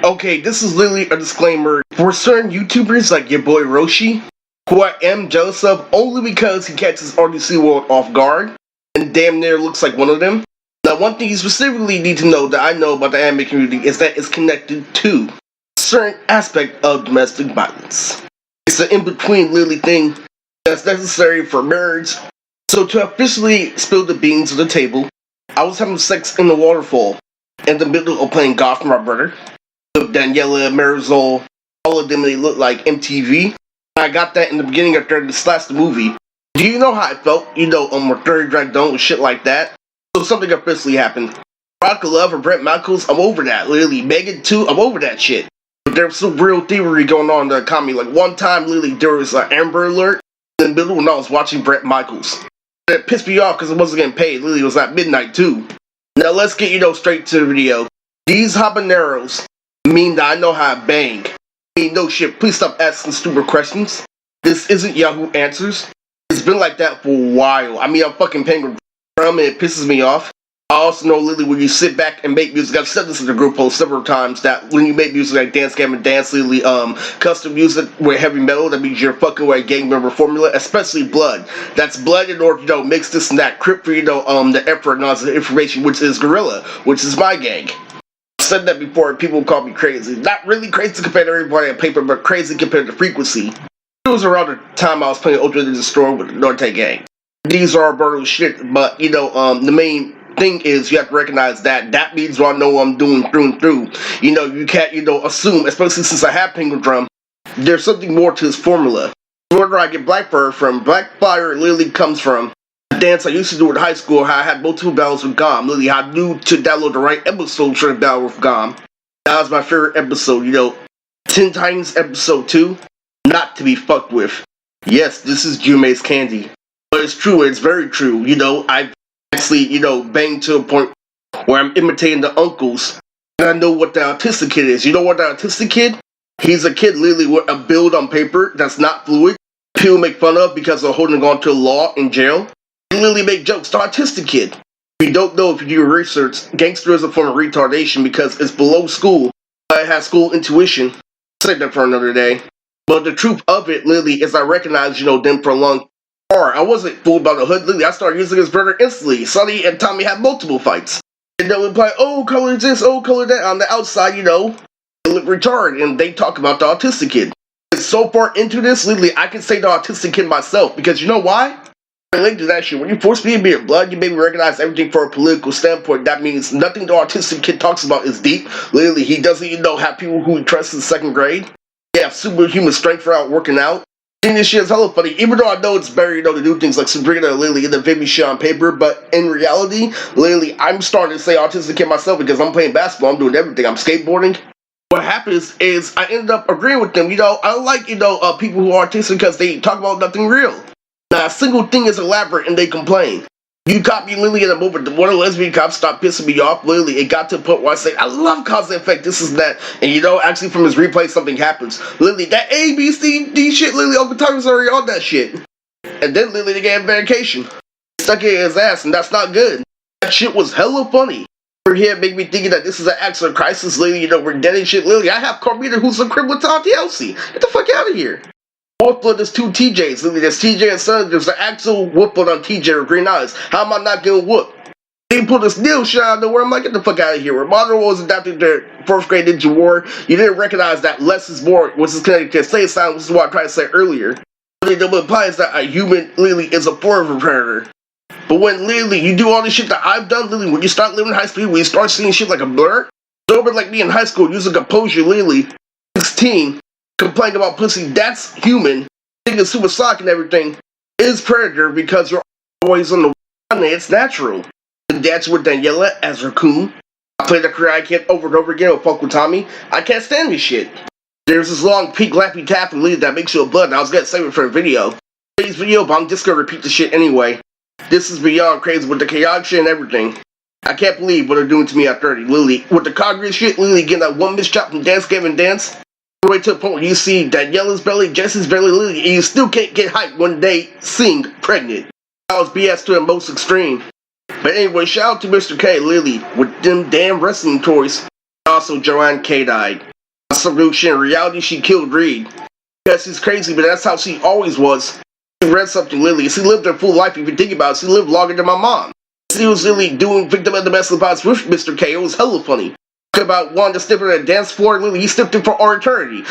Okay, this is literally a disclaimer for certain YouTubers like your boy Roshi, who I am jealous of only because he catches RDC World off guard, and damn near looks like one of them. Now, one thing you specifically need to know that I know about the anime community is that it's connected to a certain aspect of domestic violence. It's an in-between literally thing that's necessary for marriage. So to officially spill the beans on the table, I was having sex in the waterfall in the middle of playing golf with my brother. Daneila, Marisol, all of them, they look like MTV. I got that in the beginning of the movie. Do you know how I felt? We're 30 dragged on with shit like that. So something officially happened. Rocky Love or Brett Michaels, I'm over that. Literally, Megan too, I'm over that shit. But there's some real theory going on in the economy. Like one time, literally, there was an Amber Alert in the middle when I was watching Brett Michaels. It pissed me off because I wasn't getting paid. Literally, it was at midnight too. Now let's get straight to the video. These habaneros mean that I know how to bang. I mean, no shit, please stop asking stupid questions. This isn't Yahoo Answers. It's been like that for a while. I mean, I'm fucking paying a drum and it pisses me off. I also know, Lily, when you sit back and make music, I've said this in the group post several times, that when you make music like Dance Game and Dance, Lily, custom music with heavy metal, that means you're fucking with a gang member formula, especially blood. That's blood in order to, mix this and that, crypt for, the effort and all the information, which is Gorilla, which is my gang. Said that before, people call me crazy. Not really crazy compared to everybody on paper, but crazy compared to frequency. It was around the time I was playing Ultra Ninja Storm with the Norte gang. These are brutal shit, but the main thing is you have to recognize that means I know what I'm doing through and through. You can't assume, especially since I have Penguin Drum, there's something more to this formula. Where I get Blackfire from, Blackfire literally comes from dance I used to do in high school, how I had multiple battles with Gom. Literally, I knew to download the right episode for the battle with Gom. That was my favorite episode, 10 Titans episode 2, not to be fucked with. Yes, this is Jumei's candy. But it's true, it's very true. I've actually, banged to a point where I'm imitating the uncles. And I know what the autistic kid is. You know what the autistic kid? He's a kid literally with a build on paper that's not fluid. People make fun of because of holding on to law in jail. Literally make jokes. The autistic kid. If you don't know, if you do your research, gangster is a form of retardation because it's below school. It has school intuition. Save that for another day. But the truth of it, literally, is I recognize, them for a long time. I wasn't fooled by the hood. Literally, I started using his brother instantly. Sonny and Tommy had multiple fights. And they would play, oh, color this, oh, color that. On the outside, they look retarded. And they talk about the autistic kid. It's so far into this, literally, I can say the autistic kid myself. Because you know why? Relate to that shit. When you force me to be your blood, you made me recognize everything from a political standpoint. That means nothing the autistic kid talks about is deep. Literally, he doesn't even have people who he trusts in 2nd grade. They have superhuman strength for out working out. And this shit is hella funny. Even though I know it's better, to do things like Sabrina and Lily in the Vivi shit on paper, but in reality, literally, I'm starting to say autistic kid myself because I'm playing basketball, I'm doing everything. I'm skateboarding. What happens is I ended up agreeing with them. I don't like, people who are autistic because they talk about nothing real. Now, a single thing is elaborate and they complain. You caught me literally in a moment. The one lesbian cops stopped pissing me off. Literally, it got to a point where I say, I love cause and effect, this is that. And actually from his replay, something happens. Literally, that A, B, C, D shit, literally, Uncle Tommy's already on that shit. And then literally, they gave him medication. Stuck it in his ass, and that's not good. That shit was hella funny. For him, make me thinking that this is an actual crisis, literally, we're dead and shit. Literally, I have Carmina who's a criminal to TLC. Get the fuck out of here. Wolf blood, there's 2 TJs. Literally, there's TJ and Son. There's an actual wolf blood on TJ with green eyes. How am I not getting whooped? They put this Neil shit out of nowhere. I'm like, get the fuck out of here. When Modern was adapted to 4th grade Ninja War, you didn't recognize that less is more, which is connected to say sound, which is what I tried to say earlier. But it implies that a human literally is a form of a predator. But when literally you do all this shit that I've done, literally, when you start living high speed, when you start seeing shit like a blur, sober like me in high school, using composure, literally, 16, complaining about pussy, that's human. Thinking suicide and everything is predator because you're always on the one, it's natural. And that's with Daneila as Raccoon. I played the Karate Kid over and over again with Punk with Tommy. I can't stand this shit. There's this long peak lappy tap and lead that makes you a blood, and I was gonna save it for a video. Today's video, but I'm just gonna repeat the shit anyway. This is beyond crazy with the chaotic shit and everything. I can't believe what they're doing to me at 30. Literally, with the Congress shit, literally getting that one mischop from Dance Game and Dance. Right to the point where you see that Yellow's belly, Jesse's belly, Lily, and you still can't get hyped when they sing pregnant. That was BS to the most extreme. But anyway, shout out to Mr. K, Lily, with them damn wrestling toys. Also, Joanne K died. That's some real shit. In reality, she killed Reed. Because she's crazy, but that's how she always was. She read something, Lily. She lived her full life, if you think about it. She lived longer than my mom. She was really doing victim of domestic violence with Mr. K. It was hella funny. About wanting to stiff her at a dance floor, Lily, he stiffed her for all eternity.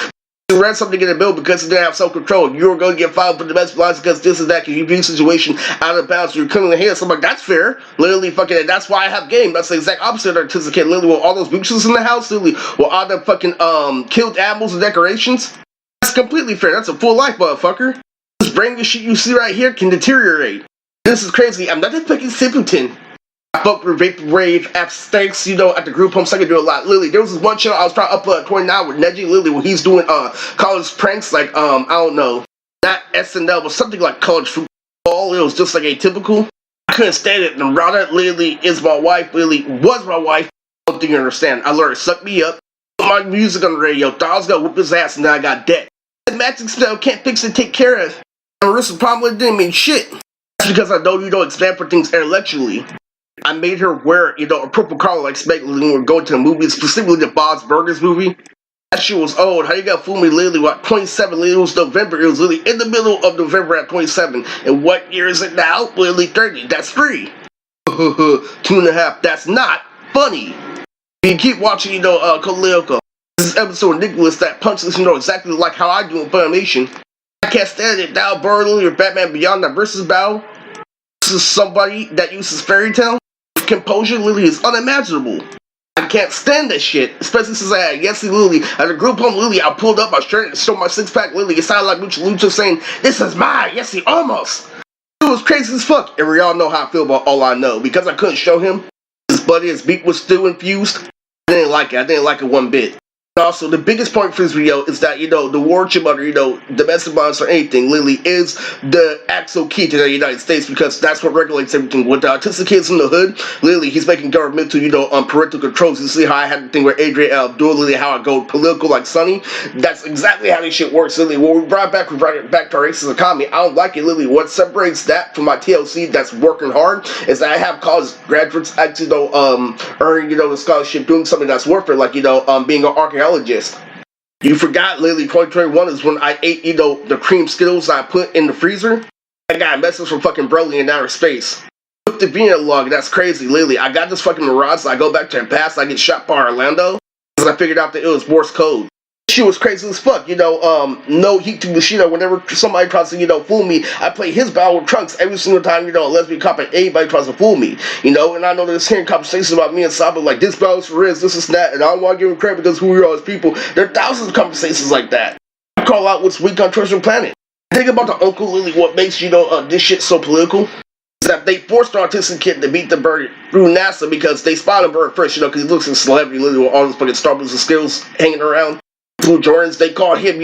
She read something in the bill because he didn't have self-control. You were going to get filed for domestic violence because this is that, because you view the situation out of bounds. You're coming in here, so I'm like, that's fair. Literally, fucking, and that's why I have game. That's the exact opposite of artistic kid. Literally, with all those breaches in the house, literally, with all the fucking, killed animals and decorations. That's completely fair. That's a full life, motherfucker. This brain shit you see right here can deteriorate. This is crazy. I'm not a fucking simpleton. I fuck with Rape Rave, abstinence, at the group home, so I can do a lot. Literally, there was this one channel I was trying to upload 29 with Neji, literally, where he's doing, college pranks, like, I don't know, not SNL, but something like college football. It was just like atypical. I couldn't stand it. And Rada, literally, is my wife, literally, was my wife. I don't think you understand. I learned to suck me up, put my music on the radio, thought I was gonna whoop his ass, and then I got dead. The magic spell can't fix and take care of. And Marissa probably didn't mean shit. That's because I know you don't expand for things intellectually. I made her wear, a purple collar like Spike when we were going to the movie, specifically the Bob's Burgers movie. That shit was old. How you gonna fool me, literally, what, 27, literally, it was November. It was literally in the middle of November at 27. And what year is it now? Literally 30. That's 3. 2.5. That's not funny. You keep watching, Kalilko. This is episode of Nicholas that punches, exactly like how I do in Funimation. I can't stand it. Now, Burley or Batman Beyond that versus battle. This is somebody that uses fairy tale. Composure, Lily, is unimaginable. I can't stand that shit, especially since I had Yesy Lily. At a group home, Lily, I pulled up my shirt and showed my six-pack, Lily. It sounded like Lucha saying, "This is mine, Yesy, almost." It was crazy as fuck, and we all know how I feel about All I Know. Because I couldn't show him, his buddy, his beak was still infused. I didn't like it. I didn't like it one bit. Also, the biggest point for this video is that, the warship under, domestic violence or anything, Lily, is the actual key to the United States, because that's what regulates everything. With the autistic kids in the hood, Lily, he's making governmental, parental controls. You see how I had the thing with Adrian Abdul, Lily, how I go political like Sonny? That's exactly how this shit works, Lily. When we brought it back to our racist economy, I don't like it, Lily. What separates that from my TLC that's working hard is that I have college graduates actually, earning, the scholarship, doing something that's worth it, like, being an archaeologist. You forgot, Lily, 2021 is when I ate, the cream Skittles I put in the freezer. I got a message from fucking Broly in outer space. With the Venus log, that's crazy, Lily. I got this fucking Mirage, so I go back to the past, I get shot by Orlando, because I figured out that it was Morse code. Shit was crazy as fuck, no heat to Bushido. Whenever somebody tries to, fool me, I play his battle with Trunks every single time, a lesbian cop and anybody tries to fool me, and I know there's hearing conversations about me and Saba, like, this battle's for Riz, this is that, and I don't want to give him credit because who we are as people. There are thousands of conversations like that. I call out what's weak on Treasure Planet. Think about the Uncle Lily, what makes, this shit so political, is that they forced the autistic kid to beat the bird through NASA because they spotted the bird first, because he looks like a celebrity, Lily, with all his fucking Starbucks and skills hanging around. Blue Jordans, they call him,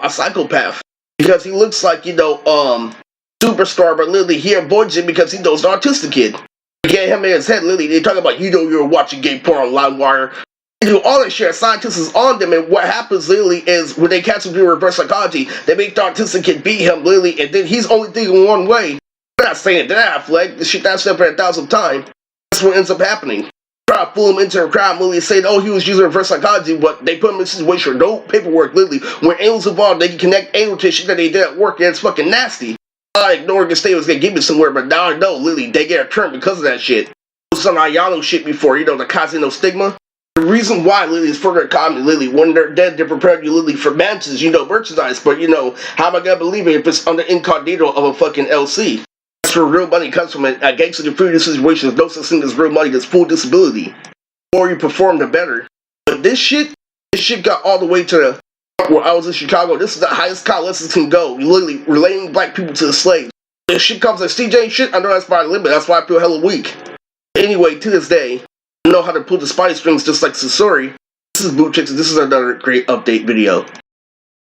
a psychopath. Because he looks like, superstar, but literally he avoids it because he knows the autistic kid. They get him in his head, literally, they talk about, you're watching gay porn on LimeWire. They do all that shit, scientists is on them, and what happens, literally, is when they catch him doing reverse psychology, they make the autistic kid beat him, literally, and then he's only thinking one way. I'm not saying that, Flag, the shit that's said for 1,000 times. That's what ends up happening. Try to fool him into a crime, literally saying, oh, he was using reverse psychology, but they put him in a situation where no paperwork, literally. When aliens involved, they can connect anal to shit that they did at work, and it's fucking nasty. I ignored the state was gonna give me somewhere, but now I know, literally, they get a turn because of that shit. Some Ayano shit before, the Casino stigma. The reason why, literally, is further economy, literally. When they're dead, they're prepared you, literally, for mansions, merchandise, but, how am I gonna believe it if it's under incognito of a fucking LC? That's where real money comes from. A gangster in previous situations, no such thing as real money, that's full disability. The more you perform, the better. But this shit got all the way to the where I was in Chicago. This is the highest college can go. You literally relating black people to the slaves. This shit comes like CJ shit, I know that's my limit. That's why I feel hella weak. Anyway, to this day, I know how to pull the spotty strings just like Sasori. This is Blue Chicks, and this is another great update video.